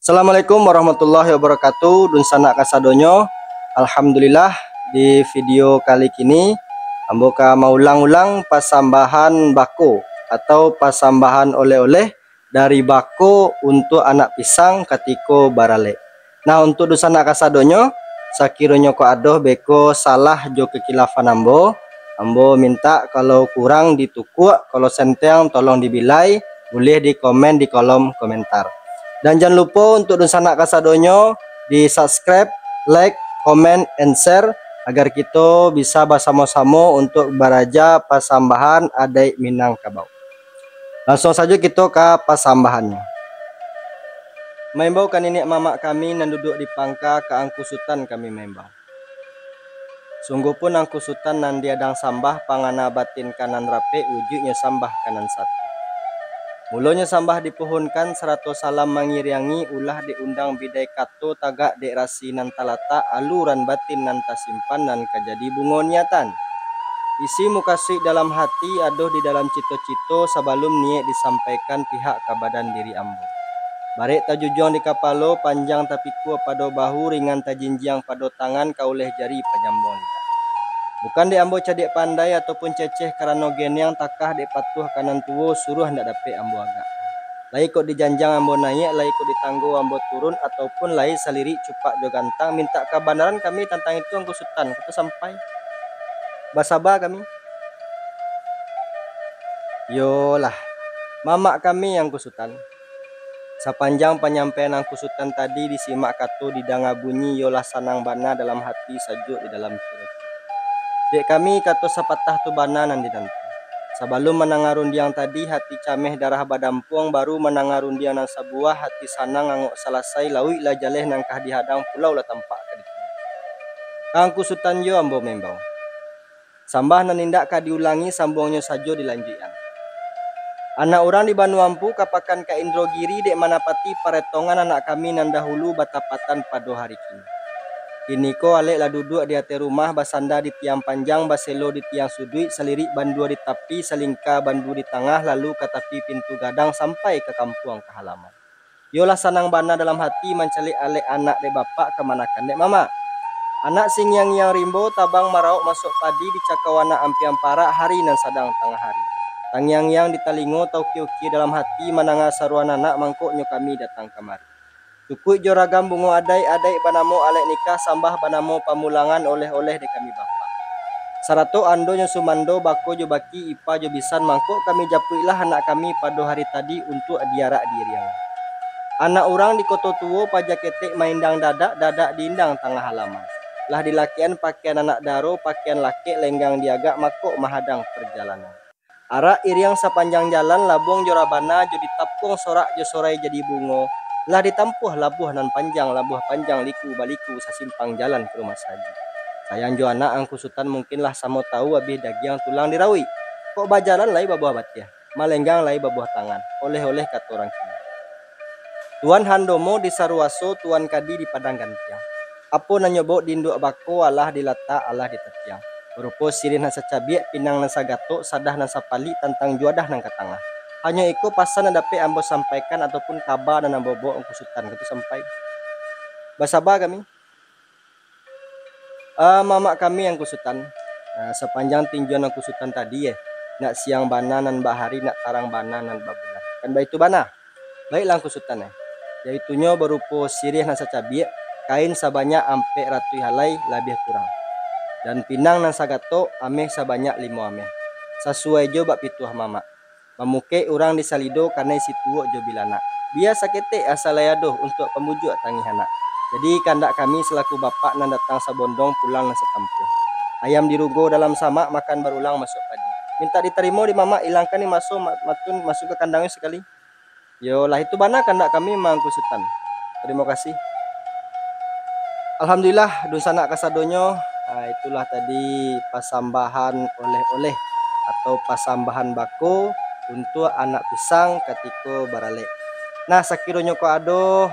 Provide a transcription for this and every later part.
Assalamualaikum warahmatullahi wabarakatuh. Dun sanak kasadonyo. Alhamdulillah di video kali kini ambo mau ulang-ulang pasambahan bako atau pasambahan oleh-oleh dari bako untuk anak pisang katiko barale. Nah, untuk dun sanak kasadonyo sakironyo ko adoh beko salah jo kekilafan ambo minta kalau kurang ditukuk, kalau senteng tolong dibilai, boleh di komen di kolom komentar. Dan jangan lupa untuk sanak kasadonyo di subscribe, like, comment, and share agar kita bisa bersama-sama untuk beraja pasambahan adai Minangkabau. Langsung saja kita ke pasambahannya. Membau kan ini mamak kami nan duduk di pangka ke angkusutan kami membau. Sungguh pun angkusutan nan diadang sambah pangana batin kanan rape wujudnya sambah kanan satu. Mulanya sambah dipohonkan serato salam mangiriangi ulah diundang bidai kato tagak dek rasi nan talata aluran batin nan tasimpan nan kajadi bungoniatan. Isi mukasih dalam hati adoh di dalam cito-cito sebelum niat disampaikan pihak ke badan diri ambo. Barek tajujong di kapalo panjang tapi kuah pada bahu ringan tajinjiang pada tangan kauleh jari penyambung lidah. Bukan di ambo cadik pandai ataupun ceceh karena geniang takah di patuh kanan tuwo suruh ndak dapet ambo agak. Lai kok dijanjang ambo naik, lai kok ditanggo ambo turun ataupun lai saliri cupak jo gantang minta kabanaran kami tentang itu angku sultan kita sampai. Basaba kami. Yolah, mamak kami yang kusutan. Sepanjang penyampaian angku sultan tadi disimak kato didanga bunyi yolah sanang bana dalam hati sajuk di dalam perut. Dek kami kata sepatah tu bana nan dinanti. Sebelum menangarundiang tadi hati cameh darah badampuang baru menangarundiang nan sebuah hati sanang ngangok selesai lawi la jaleh nangkah dihadang pulau la tampak kadiki. Kang kusutan jo ambo membau. Sambah nan nindak ka diulangi sambungnya sajo dilanjutan. Anak orang di Banuampu kapakan ka Indrogiri dek manapati paretongan anak kami nan dahulu batapatan pada hari kini. Kini ko alek lah duduk di atas rumah basanda di tiang panjang baselo di tiang sudut selirik bandua di tepi selingka bandu di tengah lalu ke tepi pintu gadang sampai ke kampung ke halaman. Yolah sanang bana dalam hati mencelik alek anak de bapak kemanakan dek mama. Anak sing yang rimbo tabang marauk masuk padi di cakawana ampiang para hari nan sadang tengah hari. Tang yang di talingo tau kio-kio dalam hati menanga saruan anak mangkoknya kami datang kemari. Cukui jo ragam bungo adai banamo alek nikah sambah banamo pamulangan oleh-oleh de kami bapak. Sarato ando nyo sumando bako jo baki ipa jo bisan mangkok kami japuilah anak kami pada hari tadi untuk diarak diriang. Anak orang di koto tuo pajak ketek maindang dadak diindang tengah halaman. Lah dilakian pakaian anak daro pakaian laki lenggang diagak makok mahadang perjalanan. Arak iriang sepanjang jalan labung jo rabana jo ditapung sorak jo sorai jadi bungo. Lah ditampuh labuh nan panjang labuh panjang liku baliku sasimpang jalan ke rumah saji. Sayang jo anak angku sultan mungkinlah samo tahu abih dagiang tulang dirawi. Kok bajalan lai babuah batia, malenggang lai babuah tangan. Oleh-oleh kata orang kini. Tuan Handomo di Saruaso, Tuan Kadi di Padang Gantiang. Apo nanyobok dinduk bako alah dilata alah di tetiang. Berupa sirin nasa cabiak pinang nasa gatok sadah nasa pali tentang juadah nang katangah. Hanya iko pasan na dapat ambo sampaikan ataupun kabar dan ambo bawa angku sultan itu sampai. Basaba kami. Mamak kami yang kusutan. Sepanjang tinjuan angku sultan tadi nak siang bana nan bahari nak tarang bana nan babulan. Kan baik itu bana. Baiklah angku sultan Yaitunya berupa sirih nasa cabiak, kain sebanyak ampe ratu halai lebih kurang. Dan pinang nan sagato ameh sebanyak 5 ameh. Sesuai jo bak pituah mamak. Memukai orang di salido karena si tuo jo bilana. Biasa kete asal layadoh untuk pemujuk tangi anak. Jadi kandak kami selaku bapak nan datang sabondong pulang nan setempuh. Ayam dirugo dalam samak makan berulang masuk padi. Minta diterima di mama hilangkan ni masuk matun masuk ke kandangnya sekali. Yo lah itu bana kandak kami mangku sultan. Terima kasih. Alhamdulillah dusana kasadonyo. Itulah tadi pasambahan oleh-oleh atau pasambahan bako untuk anak pisang ketika barale. Nah sakironyo ko ado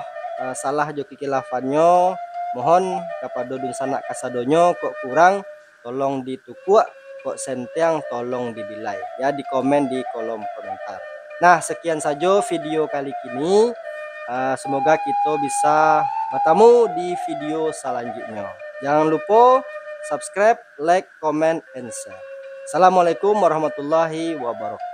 salah jo kikilafanyo mohon kepada dun sanak kasadonyo kok kurang tolong ditukuk kok senteng tolong dibilai ya di komen di kolom komentar. Nah sekian saja video kali ini. Semoga kita bisa bertemu di video selanjutnya. Jangan lupa subscribe, like, comment, and share. Assalamualaikum warahmatullahi wabarakatuh.